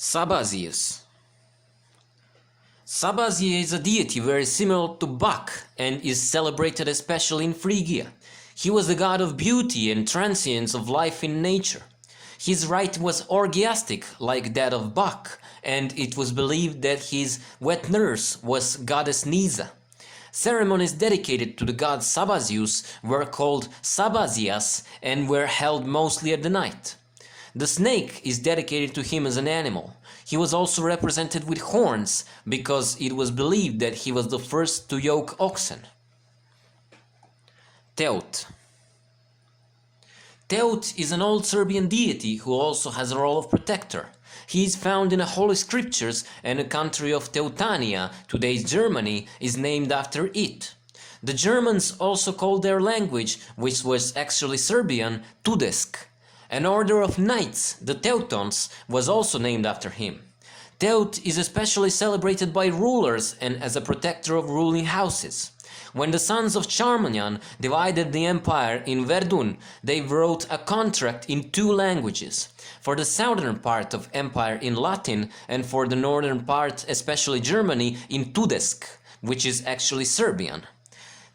Sabazius. Sabazia is a deity very similar to Bak and is celebrated especially in Phrygia. He was the god of beauty and transience of life in nature. His rite was orgiastic like that of Bak, and it was believed that his wet nurse was goddess Nisa. Ceremonies dedicated to the god Sabazius were called Sabazias and were held mostly at the night. The snake is dedicated to him as an animal. He was also represented with horns because it was believed that he was the first to yoke oxen. Teut. Teut is an old Serbian deity who also has a role of protector. He is found in the Holy Scriptures, and the country of Teutania, today's Germany, is named after it. The Germans also called their language, which was actually Serbian, Tudesk. An order of knights, the Teutons, was also named after him. Teut is especially celebrated by rulers and as a protector of ruling houses. When the sons of Charmanian divided the empire in Verdun, they wrote a contract in two languages, for the southern part of empire in Latin and for the northern part, especially Germany, in Tudesk, which is actually Serbian.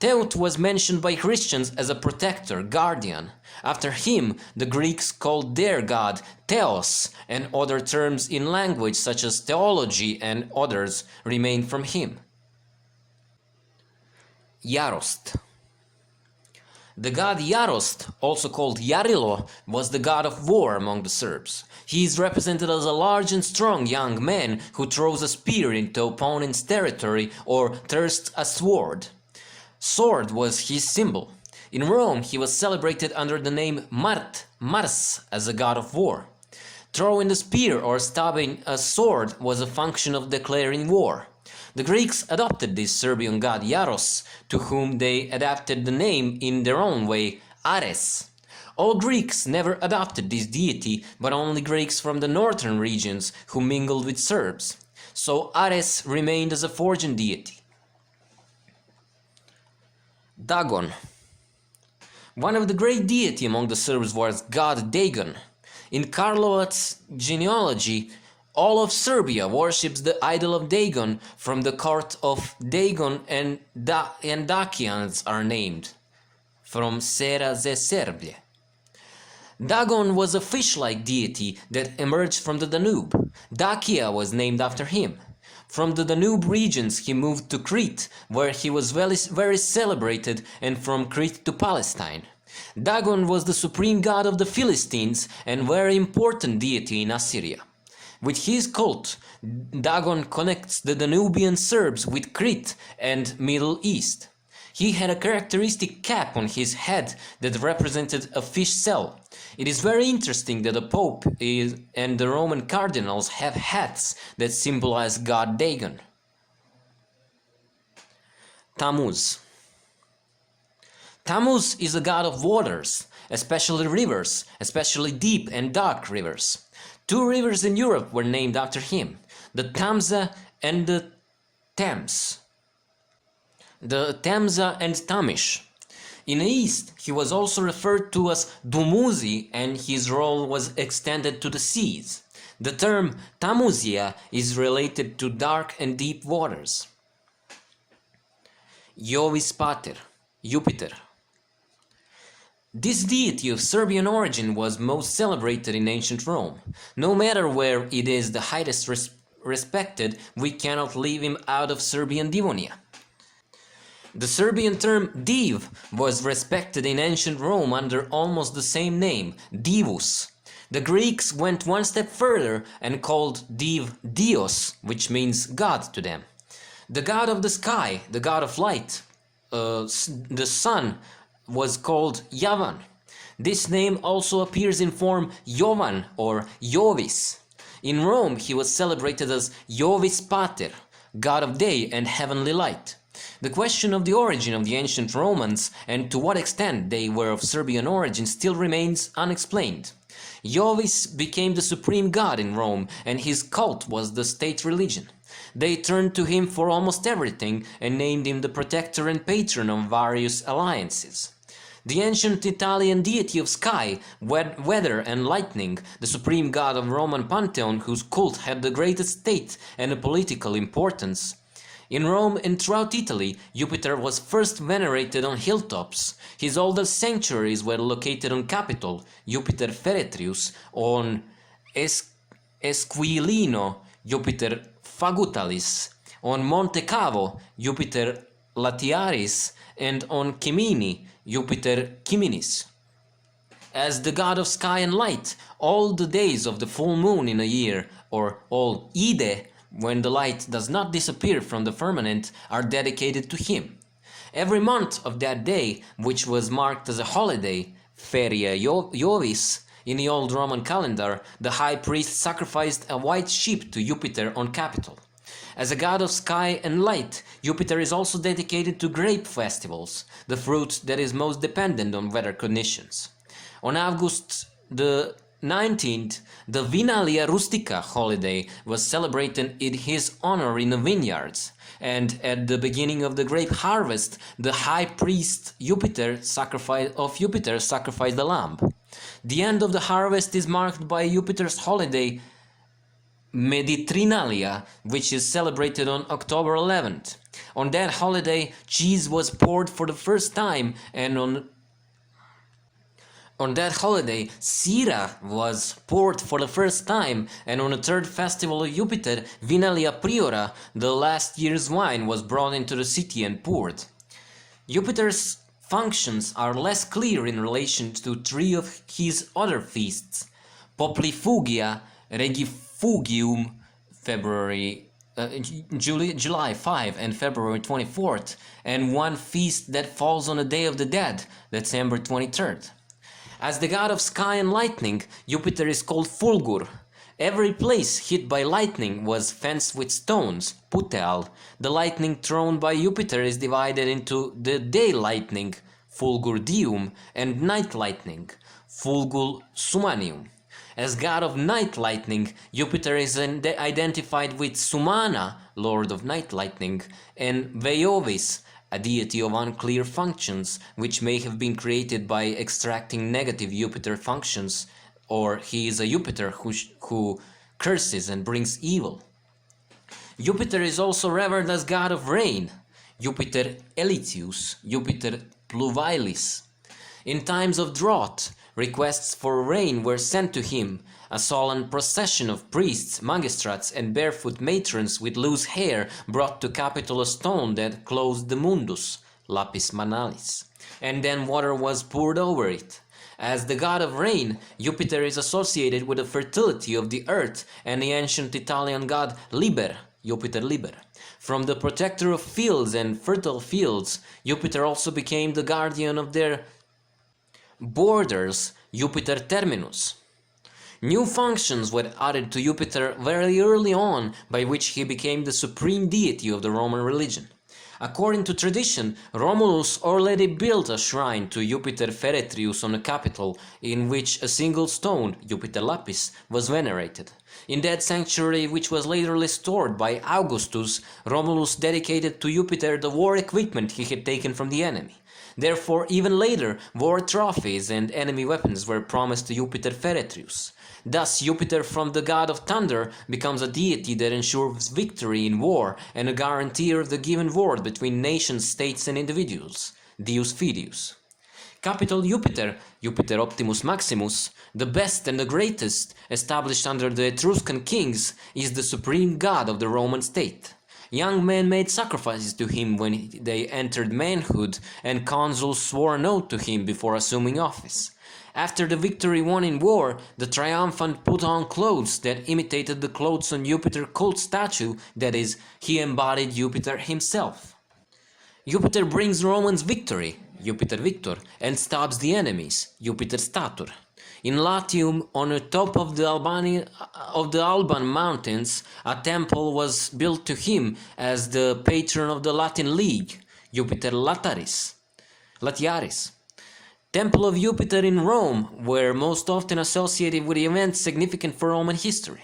Teut was mentioned by Christians as a protector, guardian. After him, the Greeks called their god Theos, and other terms in language such as theology and others remained from him. Yarost. The god Yarost, also called Yarilo, was the god of war among the Serbs. He is represented as a large and strong young man who throws a spear into opponent's territory or thrusts a sword. Sword was his symbol. In Rome, he was celebrated under the name Mars, as a god of war. Throwing the spear or stabbing a sword was a function of declaring war. The Greeks adopted this Serbian god Yaros, to whom they adapted the name in their own way, Ares. All Greeks never adopted this deity, but only Greeks from the northern regions who mingled with Serbs. So Ares remained as a foreign deity. Dagon. One of the great deity among the Serbs was god Dagon. In Karlovac genealogy, all of Serbia worships the idol of Dagon. From the court of Dagon and Dakians are named, from Sera ze Serblje. Dagon was a fish-like deity that emerged from the Danube. Dakia was named after him. From the Danube regions he moved to Crete, where he was very celebrated, and from Crete to Palestine. Dagon was the supreme god of the Philistines and very important deity in Assyria. With his cult, Dagon connects the Danubian Serbs with Crete and Middle East. He had a characteristic cap on his head that represented a fish cell. It is very interesting that the Pope and the Roman cardinals have hats that symbolize god Dagon. Tammuz. Tammuz is a god of waters, especially rivers, especially deep and dark rivers. Two rivers in Europe were named after him, the Tamza and the Thames. The Tamza and Tamish. In the East, he was also referred to as Dumuzi, and his role was extended to the seas. The term Tamuzia is related to dark and deep waters. Jovis Pater, Jupiter. This deity of Serbian origin was most celebrated in ancient Rome. No matter where it is the highest respected, we cannot leave him out of Serbian Divonia. The Serbian term div was respected in ancient Rome under almost the same name, divus. The Greeks went one step further and called div dios, which means god to them. The god of the sky, the god of light, the sun, was called Jovan. This name also appears in form Jovan or Jovis. In Rome he was celebrated as Jovis Pater, god of day and heavenly light. The question of the origin of the ancient Romans and to what extent they were of Serbian origin still remains unexplained. Jovis became the supreme god in Rome, and his cult was the state religion. They turned to him for almost everything and named him the protector and patron of various alliances. The ancient Italian deity of sky, weather and lightning, the supreme god of Roman pantheon whose cult had the greatest state and political importance. In Rome and throughout Italy, Jupiter was first venerated on hilltops. His oldest sanctuaries were located on Capitol, Jupiter Feretrius, on Esquilino, Jupiter Fagutalis, on Monte Cavo, Jupiter Latiaris, and on Cimini, Jupiter Ciminis. As the god of sky and light, all the days of the full moon in a year, or all Ide, when the light does not disappear from the firmament, are dedicated to him. Every month of that day, which was marked as a holiday, Feria Jovis, in the old Roman calendar, the high priest sacrificed a white sheep to Jupiter on Capitol. As a god of sky and light, Jupiter is also dedicated to grape festivals, the fruit that is most dependent on weather conditions. On August the 19th, the Vinalia Rustica holiday was celebrated in his honor in the vineyards, and at the beginning of the grape harvest, the high priest Jupiter sacrificed the lamb. The end of the harvest is marked by Jupiter's holiday Meditrinalia, which is celebrated on October 11th. On that holiday, cheese was poured for the first time, and on that holiday, Sira was poured for the first time, and on the third festival of Jupiter, Vinalia Priora, the last year's wine, was brought into the city and poured. Jupiter's functions are less clear in relation to three of his other feasts: Poplifugia, Regifugium, July 5 and February 24th, and one feast that falls on the Day of the Dead, December 23rd. As the god of sky and lightning, Jupiter is called Fulgur. Every place hit by lightning was fenced with stones, puteal. The lightning thrown by Jupiter is divided into the day lightning, Fulgur Dium, and night lightning, Fulgur Sumanium. As god of night lightning, Jupiter is identified with Sumana, lord of night lightning, and Veiovis, a deity of unclear functions, which may have been created by extracting negative Jupiter functions, or he is a Jupiter who curses and brings evil. Jupiter is also revered as god of rain, Jupiter Elitius, Jupiter Pluvialis. In times of drought, requests for rain were sent to him. A solemn procession of priests, magistrates, and barefoot matrons with loose hair brought to Capitol a stone that closed the mundus, lapis manalis, and then water was poured over it. As the god of rain, Jupiter is associated with the fertility of the earth and the ancient Italian god Liber, Jupiter Liber. From the protector of fields and fertile fields, Jupiter also became the guardian of their borders, Jupiter Terminus. New functions were added to Jupiter very early on, by which he became the supreme deity of the Roman religion. According to tradition, Romulus already built a shrine to Jupiter Feretrius on the Capitol, in which a single stone, Jupiter Lapis, was venerated. In that sanctuary, which was later restored by Augustus, Romulus dedicated to Jupiter the war equipment he had taken from the enemy. Therefore, even later, war trophies and enemy weapons were promised to Jupiter Feretrius. Thus, Jupiter, from the god of thunder, becomes a deity that ensures victory in war and a guarantor of the given word between nations, states, and individuals, Deus Fideus. Capital Jupiter, Jupiter Optimus Maximus, the best and the greatest, established under the Etruscan kings, is the supreme god of the Roman state. Young men made sacrifices to him when they entered manhood, and consuls swore an oath to him before assuming office. After the victory won in war, the triumphant put on clothes that imitated the clothes on Jupiter cult statue, that is, he embodied Jupiter himself. Jupiter brings Romans victory, Jupiter Victor, and stops the enemies, Jupiter Statur. In Latium, on the top of the Alban mountains, a temple was built to him as the patron of the Latin League, Jupiter Latiaris. Temple of Jupiter in Rome were most often associated with events significant for Roman history.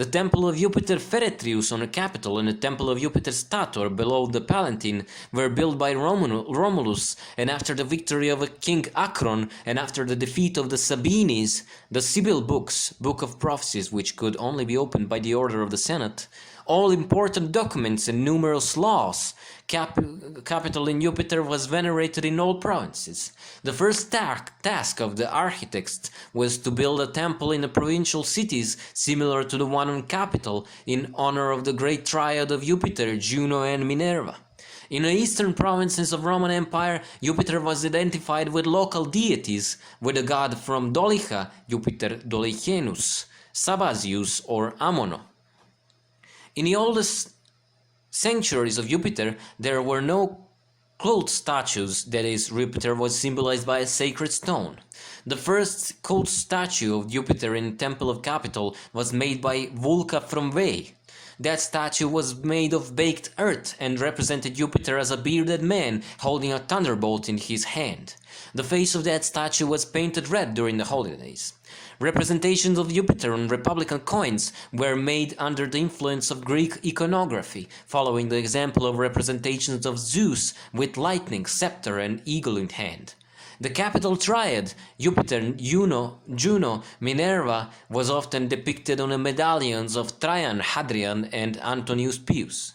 The temple of Jupiter Feretrius on the Capitol and the temple of Jupiter Stator below the Palatine were built by Romulus, and after the victory of King Acron and after the defeat of the Sabines, the Sibyl books, Book of Prophecies, which could only be opened by the order of the Senate, all important documents and numerous laws. Capital in Jupiter was venerated in all provinces. The first task of the architects was to build a temple in the provincial cities similar to the one on Capitol in honor of the great triad of Jupiter, Juno and Minerva. In the eastern provinces of Roman Empire, Jupiter was identified with local deities, with a god from Dolicha, Jupiter Dolichienus, Sabazius or Amono. In the oldest sanctuaries of Jupiter, there were no cult statues, that is, Jupiter was symbolized by a sacred stone. The first cult statue of Jupiter in the Temple of Capitol was made by Vulca from Veii. That statue was made of baked earth and represented Jupiter as a bearded man holding a thunderbolt in his hand. The face of that statue was painted red during the holidays. Representations of Jupiter on Republican coins were made under the influence of Greek iconography, following the example of representations of Zeus with lightning, scepter and eagle in hand. The capital triad, Jupiter, Juno, Minerva, was often depicted on the medallions of Trajan, Hadrian and Antonius Pius.